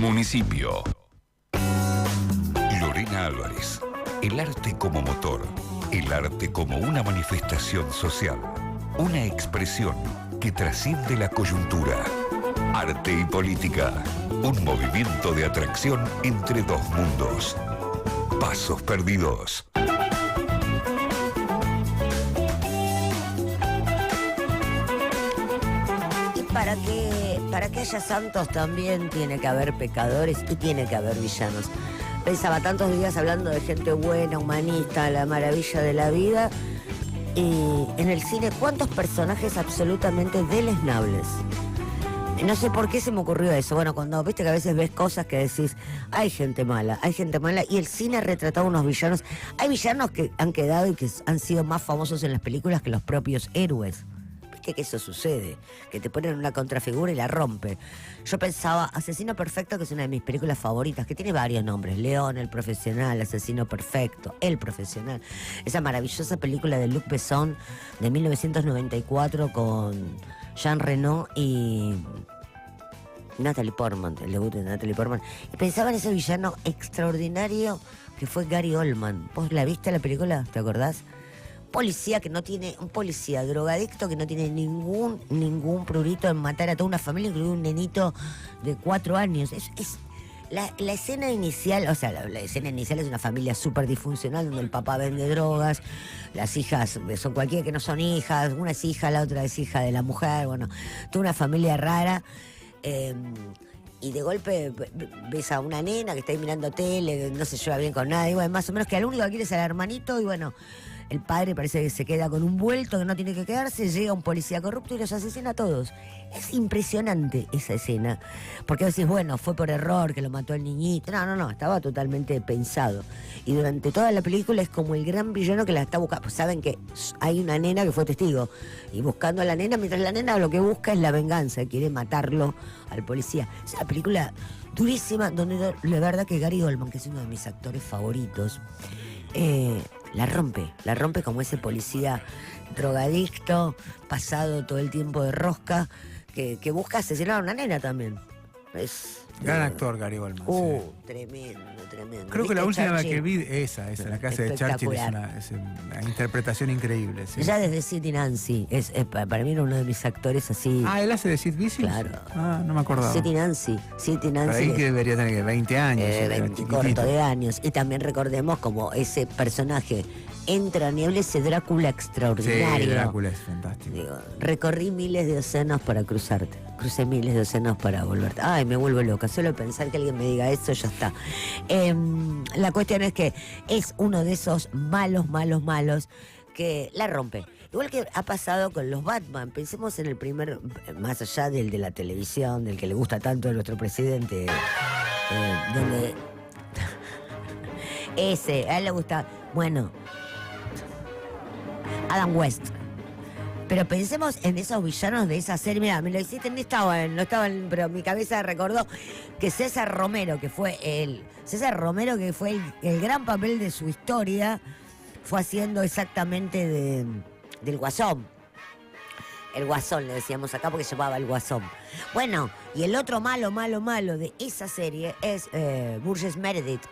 Municipio. Lorena Álvarez. El arte como motor. El arte como una manifestación social. Una expresión que trasciende la coyuntura. Arte y política. Un movimiento de atracción entre dos mundos. Pasos perdidos. Para que haya santos también tiene que haber pecadores y tiene que haber villanos. Pensaba tantos días hablando de gente buena, humanista, la maravilla de la vida. Y en el cine, ¿cuántos personajes absolutamente deleznables? No sé por qué se me ocurrió eso. Bueno, cuando viste que a veces ves cosas que decís, hay gente mala, y el cine ha retratado unos villanos. Hay villanos que han quedado y que han sido más famosos en las películas que los propios héroes. Viste que eso sucede, que te ponen una contrafigura y la rompe. Yo pensaba, Asesino Perfecto, que es una de mis películas favoritas, que tiene varios nombres: León, El Profesional, Asesino Perfecto, El Profesional. Esa maravillosa película de Luc Besson de 1994 con Jean Reno y Natalie Portman, el debut de Natalie Portman. Y pensaba en ese villano extraordinario que fue Gary Oldman. ¿Vos la viste la película? ¿Te acordás? Un policía drogadicto que no tiene ningún prurito en matar a toda una familia, incluido un nenito de 4 años. La escena inicial, o sea, la escena inicial es una familia súper disfuncional donde el papá vende drogas, las hijas son cualquiera que no son hijas, una es hija, la otra es hija de la mujer, bueno, toda una familia rara. Y de golpe ves a una nena que está ahí mirando tele, no se lleva bien con nadie, bueno, más o menos que al único que quiere es al hermanito, y bueno, el padre parece que se queda con un vuelto que no tiene que quedarse, llega un policía corrupto y los asesina a todos. Es impresionante esa escena, porque decís, bueno, fue por error que lo mató el niñito. No, estaba totalmente pensado. Y durante toda la película es como el gran villano que la está buscando. Pues saben que hay una nena que fue testigo, y buscando a la nena, mientras la nena lo que busca es la venganza, quiere matarlo al policía. Es una película durísima, donde la verdad que Gary Oldman, que es uno de mis actores favoritos, la rompe como ese policía drogadicto, pasado todo el tiempo de rosca, que busca asesinar a una nena también. Es gran actor Gary Oldman. Sí. Tremendo. Creo que la última Churchill? que vi, esa, la casa de Churchill, es una interpretación increíble. Sí. Ya desde Sid y Nancy, para mí era uno de mis actores así. Ah, ¿él hace de Sid Vicious? Claro. Ah, no me acordaba. Sid y Nancy. Pero ahí que debería tener 20 años. 20 corto de años. Y también recordemos como ese personaje entrañable, ese Drácula extraordinario. Sí, Drácula es fantástico. Digo, recorrí miles de océanos para cruzarte. Crucé miles de océanos para volverte. Ay, me vuelvo loca. Solo pensar que alguien me diga eso, ya está. La cuestión es que es uno de esos malos que la rompe. Igual que ha pasado con los Batman. Pensemos en el primer, más allá del de la televisión, del que le gusta tanto a nuestro presidente, donde a él le gusta, bueno, Adam West. Pero pensemos en esos villanos de esa serie. Mira, me lo hiciste, no estaba, pero mi cabeza recordó que César Romero, que fue el gran papel de su historia, fue haciendo exactamente del Guasón. El Guasón le decíamos acá porque llevaba el Guasón. Bueno, y el otro malo de esa serie es Burgess Meredith,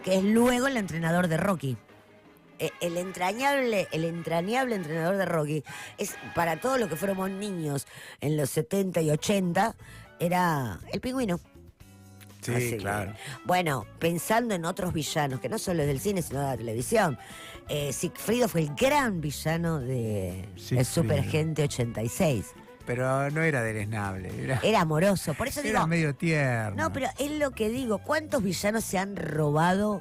que es luego el entrenador de Rocky. El entrañable entrenador de Rocky es, para todos los que fuéramos niños en los 70 y 80, era el Pingüino. Sí, así claro. Bueno, pensando en otros villanos, que no solo es del cine, sino de la televisión, Sigfrido fue el gran villano de Superagente 86. Pero no era deleznable. Era amoroso, por eso digo... Era medio tierno. No, pero es lo que digo, ¿cuántos villanos se han robado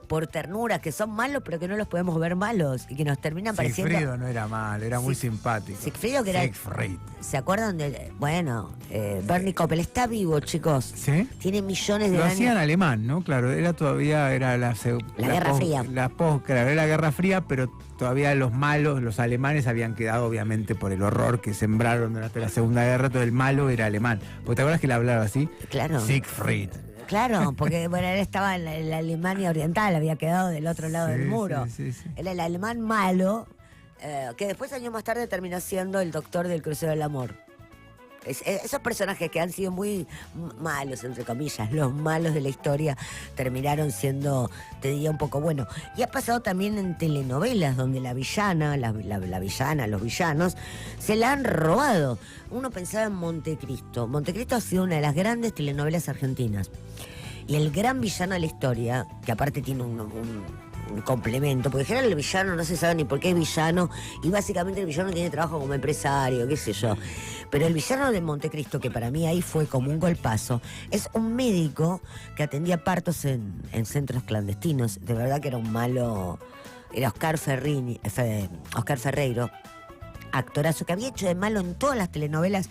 por ternura, que son malos, pero que no los podemos ver malos y que nos terminan pareciendo... Sigfrido no era malo, era muy simpático. Sigfrido, que era... Siegfried. ¿Se acuerdan de...? Bueno, Bernie Koppel está vivo, chicos. ¿Sí? Tiene millones de años. Lo hacía en alemán, ¿no? Claro, era la Guerra Fría. Claro, era la Guerra Fría, pero todavía los malos, los alemanes, habían quedado, obviamente, por el horror que sembraron durante la Segunda Guerra, todo el malo era alemán. ¿Vos te acuerdas que le hablaba así? Claro. Siegfried. Claro, porque bueno, él estaba en la Alemania Oriental, había quedado del otro lado del muro. Sí. Era el alemán malo, que después, años más tarde, terminó siendo el doctor del Crucero del Amor. Esos personajes que han sido muy malos, entre comillas, los malos de la historia, terminaron siendo, te diría, un poco bueno. Y ha pasado también en telenovelas, donde la villana, la villana, los villanos, se la han robado. Uno pensaba en Montecristo. Montecristo ha sido una de las grandes telenovelas argentinas. Y el gran villano de la historia, que aparte tiene un complemento, porque en general el villano no se sabe ni por qué es villano, y básicamente el villano tiene trabajo como empresario, qué sé yo. Pero el villano de Montecristo, que para mí ahí fue como un golpazo, es un médico que atendía partos en centros clandestinos. De verdad que era un malo. Era Oscar Ferreiro, actorazo, que había hecho de malo en todas las telenovelas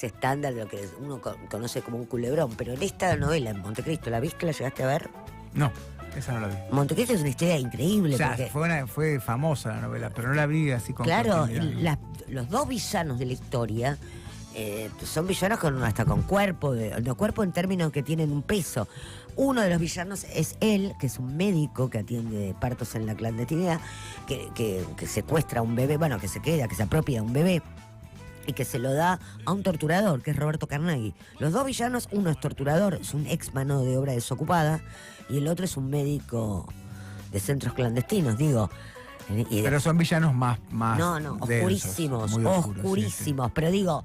estándar, de lo que uno conoce como un culebrón. Pero en esta novela, en Montecristo, ¿la viste? ¿La llegaste a ver? No, esa no la vi. Montecristo es una historia increíble. O sea, porque, fue famosa la novela, pero no la vi así con claro, continuidad. los dos villanos de la historia son villanos hasta con cuerpo, cuerpo en términos que tienen un peso. Uno de los villanos es él, que es un médico que atiende partos en la clandestinidad, que secuestra a un bebé, bueno, que se apropia de un bebé, y que se lo da a un torturador, que es Roberto Carnaghi. Los dos villanos, uno es torturador, es un ex mano de obra desocupada, y el otro es un médico de centros clandestinos, digo. Pero son villanos más no, densos, oscurísimos, muy oscuros, oscurísimos, sí. Pero digo,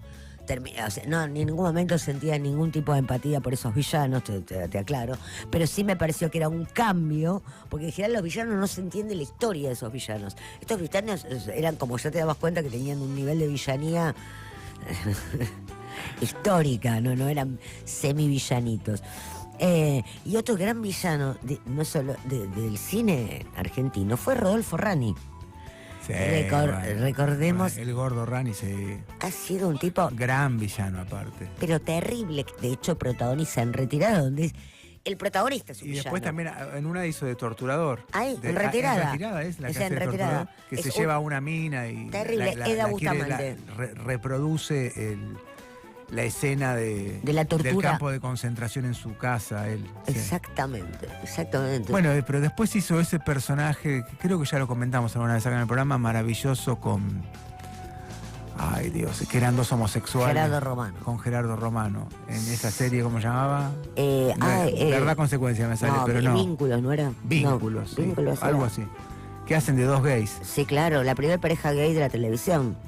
o sea, no, en ningún momento sentía ningún tipo de empatía por esos villanos, te aclaro, pero sí me pareció que era un cambio, porque en general los villanos no se entiende la historia de esos villanos. Estos villanos eran, como ya te dabas cuenta, que tenían un nivel de villanía histórica, no eran semivillanitos. Y otro gran villano, no solo del cine argentino, fue Rodolfo Rani. Sí, recordemos. El gordo Rani ha sido un tipo. Gran villano, aparte. Pero terrible. De hecho, protagoniza En Retirada, donde es. El protagonista es un villano. Y después también en una hizo de torturador. En Retirada. En Retirada es la que hace En de Retirada. torturador, que se lleva a una mina y. Terrible, Eda Bustamante. Reproduce la escena de la tortura. Del campo de concentración en su casa, él. Exactamente. Bueno, pero después hizo ese personaje, que creo que ya lo comentamos alguna vez acá en el programa, maravilloso con... Ay, Dios, que eran dos homosexuales. Gerardo Romano. Con Gerardo Romano. En esa serie, ¿cómo se llamaba? Verdad, consecuencia me sale, pero no. Vínculos, ¿no era? Vínculos, no, sí, Vínculos algo era. así. Que hacen de dos gays. Sí, claro, la primera pareja gay de la televisión.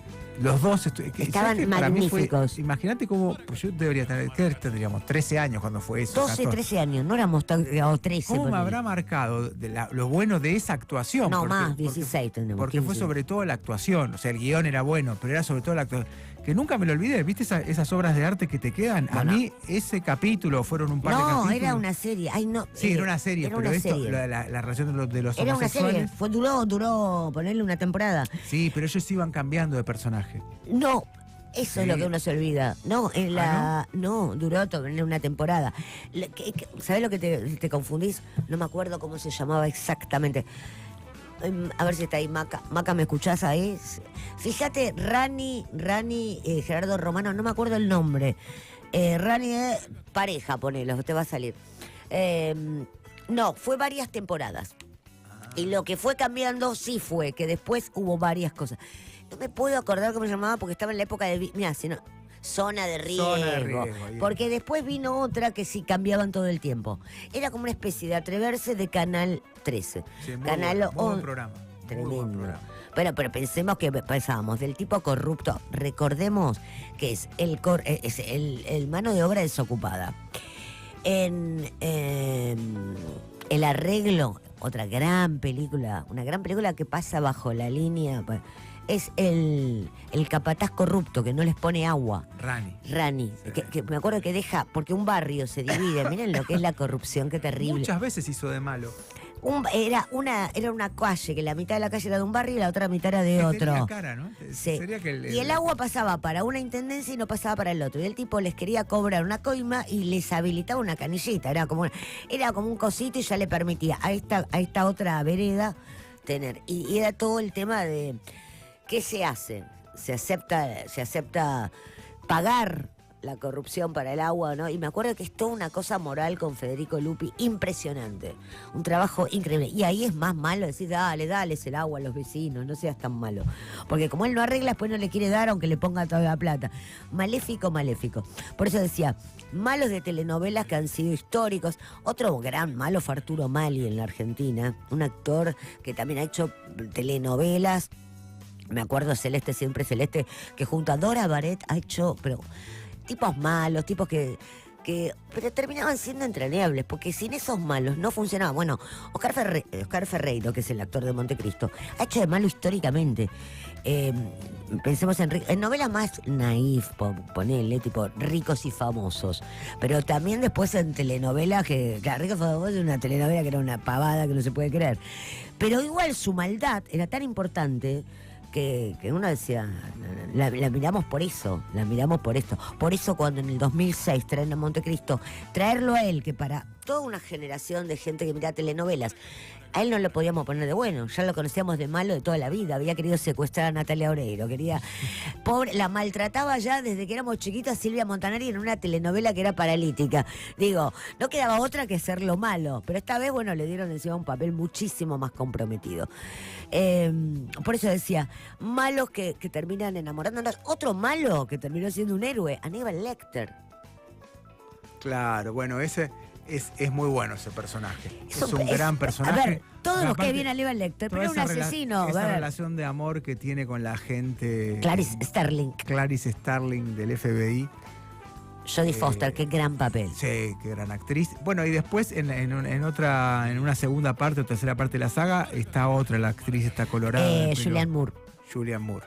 Los dos estaban magníficos. Imagínate cómo, pues yo debería tener, ¿qué tendríamos? 13 años cuando fue eso. 12, 13 años, no éramos tan, o 13. ¿Cómo me habrá marcado lo bueno de esa actuación? No, más, 16 tendríamos. Porque 15. fue sobre todo la actuación, o sea, el guión era bueno, pero era sobre todo la actuación. Que nunca me lo olvidé, ¿viste esas obras de arte que te quedan? Bueno. A mí ese capítulo fueron un par de capítulos. No, era una serie. Ay, no, sí, era una serie, era pero una esto, serie. la relación de los era homosexuales. Una serie, duró ponerle una temporada. Sí, pero ellos iban cambiando de personaje. No, eso es lo que uno se olvida. No, no, duró ponerle una temporada. ¿Sabés lo que te confundís? No me acuerdo cómo se llamaba exactamente. A ver si está ahí Maca. Maca, ¿me escuchás ahí? Fíjate, Rani, Gerardo Romano, no me acuerdo el nombre. Rani es pareja, ponelo, te va a salir. No, fue varias temporadas. Y lo que fue cambiando sí fue que después hubo varias cosas. No me puedo acordar cómo se llamaba porque estaba en la época de... Mira, si no... Zona de riesgo. Porque después vino otra que sí cambiaban todo el tiempo. Era como una especie de Atreverse de Canal 13. Sí, Canal muy buen programa. Tremendo. Muy buen programa. Bueno, pero pensemos que pensábamos del tipo corrupto. Recordemos que es el mano de obra desocupada. En El Arreglo, otra gran película, una gran película que pasa bajo la línea... Es el capataz corrupto que no les pone agua. Rani. Sí. Que me acuerdo que deja, porque un barrio se divide. Miren lo que es la corrupción, qué terrible. Muchas veces hizo de malo. Era una calle, que la mitad de la calle era de un barrio y la otra mitad era de otro. La cara, ¿no? Sí. Sería que y el agua pasaba para una intendencia y no pasaba para el otro. Y el tipo les quería cobrar una coima y les habilitaba una canillita. Era como un cosito y ya le permitía a esta otra vereda tener. Y era todo el tema de... ¿Qué se hace? Se acepta pagar la corrupción para el agua, ¿no? Y me acuerdo que es toda una cosa moral con Federico Lupi impresionante. Un trabajo increíble. Y ahí es más malo decir, dales el agua a los vecinos, no seas tan malo. Porque como él no arregla, después no le quiere dar aunque le ponga toda la plata. Maléfico, maléfico. Por eso decía, malos de telenovelas que han sido históricos. Otro gran malo fue Arturo Mali en la Argentina. Un actor que también ha hecho telenovelas. Me acuerdo Celeste, siempre Celeste, que junto a Dora Baret ha hecho, pero tipos malos, tipos pero terminaban siendo entrañables, porque sin esos malos no funcionaba. Bueno, Oscar Ferreiro, que es el actor de Montecristo, ha hecho de malo históricamente. Pensemos en novelas más naif, ponele, tipo Ricos y Famosos. Pero también después en telenovelas claro, Ricos y Famosos es una telenovela que era una pavada que no se puede creer. Pero igual su maldad era tan importante que uno decía, la miramos por eso, la miramos por esto. Por eso cuando en el 2006 traen a Montecristo, traerlo a él, que para toda una generación de gente que mira telenovelas, a él no lo podíamos poner de bueno, ya lo conocíamos de malo de toda la vida, había querido secuestrar a Natalia Oreiro, pobre, la maltrataba ya desde que éramos chiquitos a Silvia Montanari en una telenovela que era paralítica. Digo, no quedaba otra que hacerlo malo, pero esta vez, bueno, le dieron encima un papel muchísimo más comprometido. Por eso decía, malos que terminan enamorándonos. Otro malo que terminó siendo un héroe, Aníbal Lecter. Claro, bueno, ese es muy bueno ese personaje. Es un gran personaje. A ver, todos nos cae bien Aníbal Lecter, pero es un asesino. Esa relación de amor que tiene con la gente. Clarice Starling. Clarice Starling del FBI. Jodie Foster, qué gran papel. Sí, qué gran actriz. Bueno, y después en una segunda parte o tercera parte de la saga está otra, la actriz está colorada. Julianne Moore. Julianne Moore.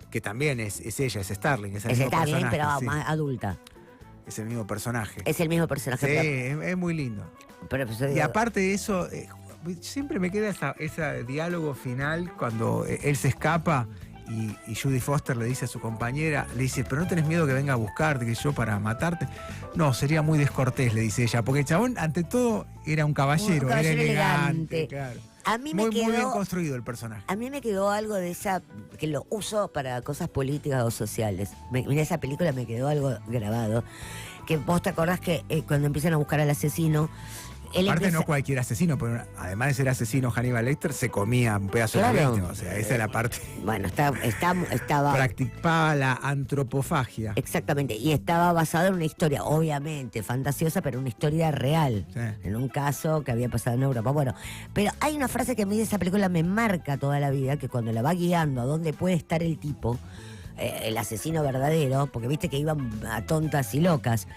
Que también es ella, es Starling. Es está bien, pero sí, más adulta. Es el mismo personaje. Es el mismo personaje. Sí, es muy lindo. Pero, y aparte de eso, siempre me queda ese diálogo final cuando él se escapa y Jodie Foster le dice a su compañera, le dice, pero no tenés miedo que venga a buscarte, que yo para matarte. No, sería muy descortés, le dice ella, porque el chabón ante todo era un caballero era elegante. Claro. A mí muy bien construido el personaje. A mí me quedó algo de esa, que lo uso para cosas políticas o sociales. Mira, esa película me quedó algo grabado. Que vos te acordás que cuando empiezan a buscar al asesino, aparte no cualquier asesino, pero además de ser asesino Hannibal Lecter se comía un pedazo de la víctima, o sea, esa es la parte. Bueno, estaba practicaba la antropofagia. Exactamente, y estaba basado en una historia, obviamente, fantasiosa, pero una historia real, sí. En un caso que había pasado en Europa. Bueno, pero hay una frase que a mí de esa película me marca toda la vida, que cuando la va guiando a dónde puede estar el tipo, el asesino verdadero, porque viste que iban a tontas y locas,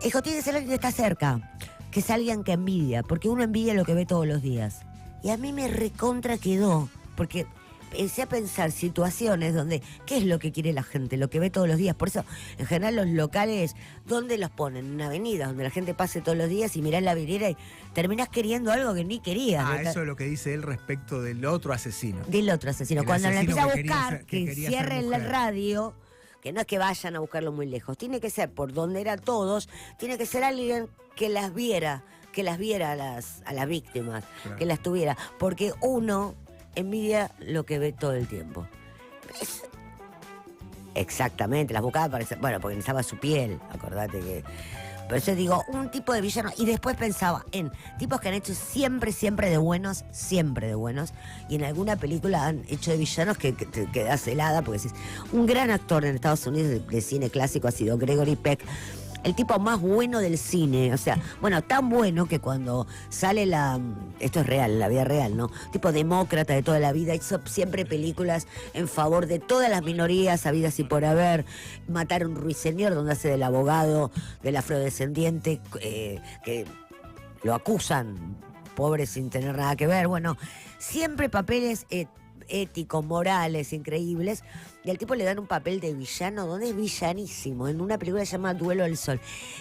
dijo, tiene que ser alguien que está cerca, que es alguien que envidia, porque uno envidia lo que ve todos los días. Y a mí me recontra quedó, porque empecé a pensar situaciones donde, ¿qué es lo que quiere la gente? Lo que ve todos los días. Por eso, en general, los locales, ¿dónde los ponen? En una avenida, donde la gente pase todos los días y mirás la vidriera y terminás queriendo algo que ni querías. Eso es lo que dice él respecto del otro asesino. Del otro asesino. Cuando la empieza a buscar, que cierren la radio, que no es que vayan a buscarlo muy lejos, tiene que ser por donde eran todos, tiene que ser alguien que las viera a las víctimas, claro, que las tuviera, porque uno envidia lo que ve todo el tiempo. Exactamente, las buscaba para, bueno, porque necesitaba su piel, acordate que. Por eso digo, un tipo de villano. Y después pensaba en tipos que han hecho siempre de buenos, y en alguna película han hecho de villanos que te quedas helada, porque decís, un gran actor en Estados Unidos de cine clásico ha sido Gregory Peck, el tipo más bueno del cine, o sea, bueno, tan bueno que cuando sale esto es real, la vida real, ¿no? Tipo demócrata de toda la vida, hizo siempre películas en favor de todas las minorías habidas y por haber. Matar a un ruiseñor, donde hace del abogado del afrodescendiente, que lo acusan, pobre sin tener nada que ver. Bueno, siempre papeles éticos, morales, increíbles. Y al tipo le dan un papel de villano, donde es villanísimo, en una película que se llama Duelo del Sol.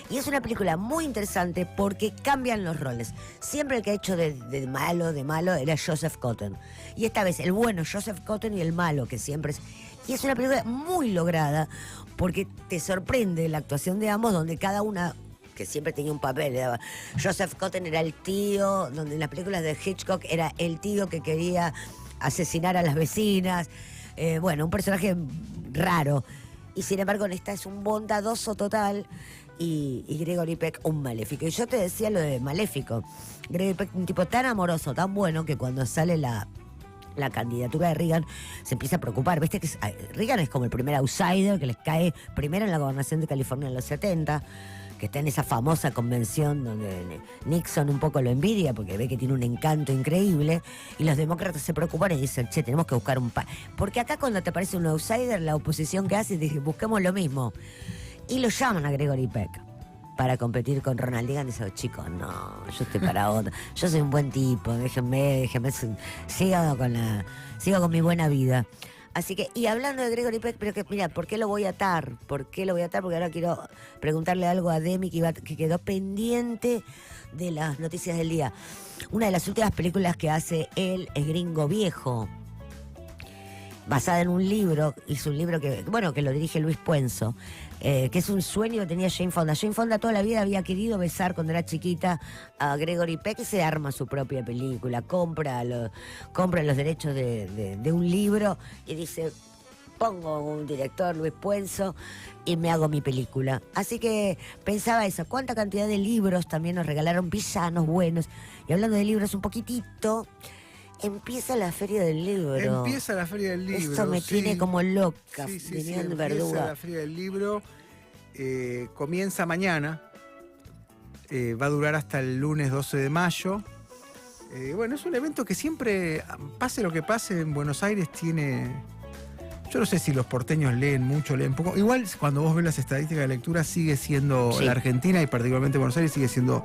Y es una película muy interesante porque cambian los roles. Siempre el que ha hecho de malo era Joseph Cotten. Y esta vez el bueno Joseph Cotten y el malo, que siempre es. Y es una película muy lograda porque te sorprende la actuación de ambos, donde cada una, que siempre tenía un papel. Joseph Cotten era el tío, donde en las películas de Hitchcock era el tío que quería asesinar a las vecinas. Bueno, un personaje raro. Y sin embargo, en esta es un bondadoso total y Gregory Peck un maléfico. Y yo te decía lo de maléfico. Gregory Peck, un tipo tan amoroso, tan bueno, que cuando sale la candidatura de Reagan se empieza a preocupar. Viste que Reagan es como el primer outsider que les cae primero en la gobernación de California en los 70, que está en esa famosa convención donde Nixon un poco lo envidia porque ve que tiene un encanto increíble, y los demócratas se preocupan y dicen, che, tenemos que buscar un porque acá cuando te parece un outsider, la oposición que hace es busquemos lo mismo. Y lo llaman a Gregory Peck para competir con Ronald Reagan. Dice, oh, chicos, no, yo estoy para otra. Yo soy un buen tipo, déjenme, sigo con mi buena vida. Así que, y hablando de Gregory Peck, pero que, mira, ¿por qué lo voy a atar? Porque ahora quiero preguntarle algo a Demi que quedó pendiente de las noticias del día. Una de las últimas películas que hace él es Gringo Viejo, basada en un libro, hizo un libro que lo dirige Luis Puenzo, que es un sueño que tenía Jane Fonda. Jane Fonda toda la vida había querido besar cuando era chiquita a Gregory Peck, y se arma su propia película, compra los derechos de un libro y dice, pongo un director, Luis Puenzo, y me hago mi película. Así que pensaba eso, cuánta cantidad de libros también nos regalaron, villanos buenos. Y hablando de libros un poquitito, empieza la Feria del Libro. Empieza la Feria del Libro. Esto me tiene como loca. Empieza la Feria del Libro. Comienza mañana. Va a durar hasta el lunes 12 de mayo. Bueno, es un evento que siempre, pase lo que pase, en Buenos Aires tiene... Yo no sé si los porteños leen mucho, leen poco. Igual cuando vos ves las estadísticas de lectura sigue siendo, la Argentina y particularmente Buenos Aires sigue siendo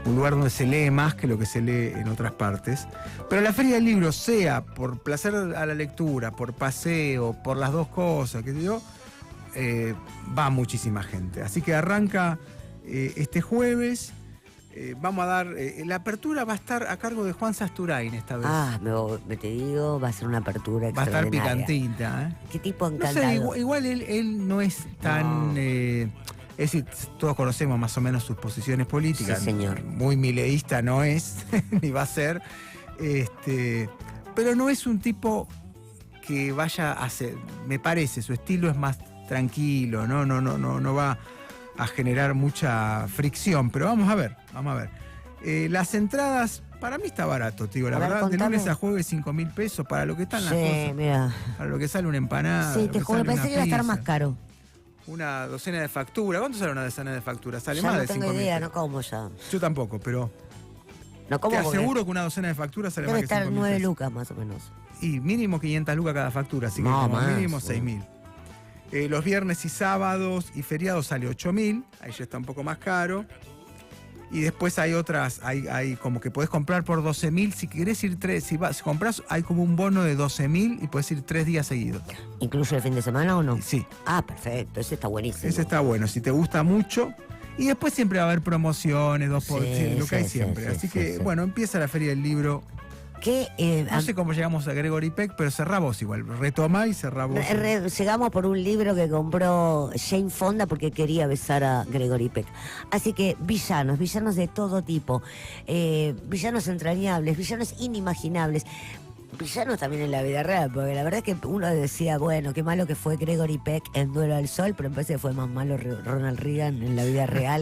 un lugar donde se lee más que lo que se lee en otras partes. Pero la Feria del Libro, sea por placer a la lectura, por paseo, por las dos cosas, que yo, va muchísima gente. Así que arranca este jueves. Vamos a dar... la apertura va a estar a cargo de Juan Sasturain esta vez. Me te digo, va a ser una apertura extraordinaria. Va a estar picantita, ¿eh? Qué tipo encantador. No sé, igual él no es tan... es decir, todos conocemos más o menos sus posiciones políticas. Sí, señor. Muy mileísta no es, ni va a ser. Pero no es un tipo que vaya a ser... Me parece, su estilo es más tranquilo, no va a generar mucha fricción. Pero vamos a ver. Las entradas, para mí está barato, te digo, la verdad. Contame. De lunes a jueves 5.000 pesos para lo que están las cosas. Mira. Para lo que sale una empanada. Sí, te juro, pensé que iba a estar más caro. Una docena de facturas. ¿Cuánto sale una docena de facturas? Sale Ya más no de 5.000 tengo idea, pesos. no como ya. Yo tampoco, pero No como te porque aseguro que una docena de facturas sale debe más que estar 5.000 9 pesos. lucas más o menos. Y mínimo 500 lucas cada factura, así que No, como más, mínimo sí. 6.000. Los viernes y sábados y feriados sale 8.000, ahí ya está un poco más caro. Y después hay otras, hay como que podés comprar por 12.000, si querés ir si compras, hay como un bono de 12.000 y podés ir 3 días seguidos. ¿Incluye el fin de semana o no? Sí. Ah, perfecto, ese está buenísimo. Ese está bueno, si te gusta mucho. Y después siempre va a haber promociones, 2x, lo que hay siempre. Así que, bueno, empieza la Feria del Libro. No sé cómo llegamos a Gregory Peck, pero cerrá vos igual. Retoma y cerrá vos. Llegamos por un libro que compró Jane Fonda porque quería besar a Gregory Peck. Así que villanos de todo tipo. Villanos entrañables, villanos inimaginables. Villanos también en la vida real, porque la verdad es que uno decía, bueno, qué malo que fue Gregory Peck en Duelo al Sol, pero me parece que fue más malo Ronald Reagan en la vida real.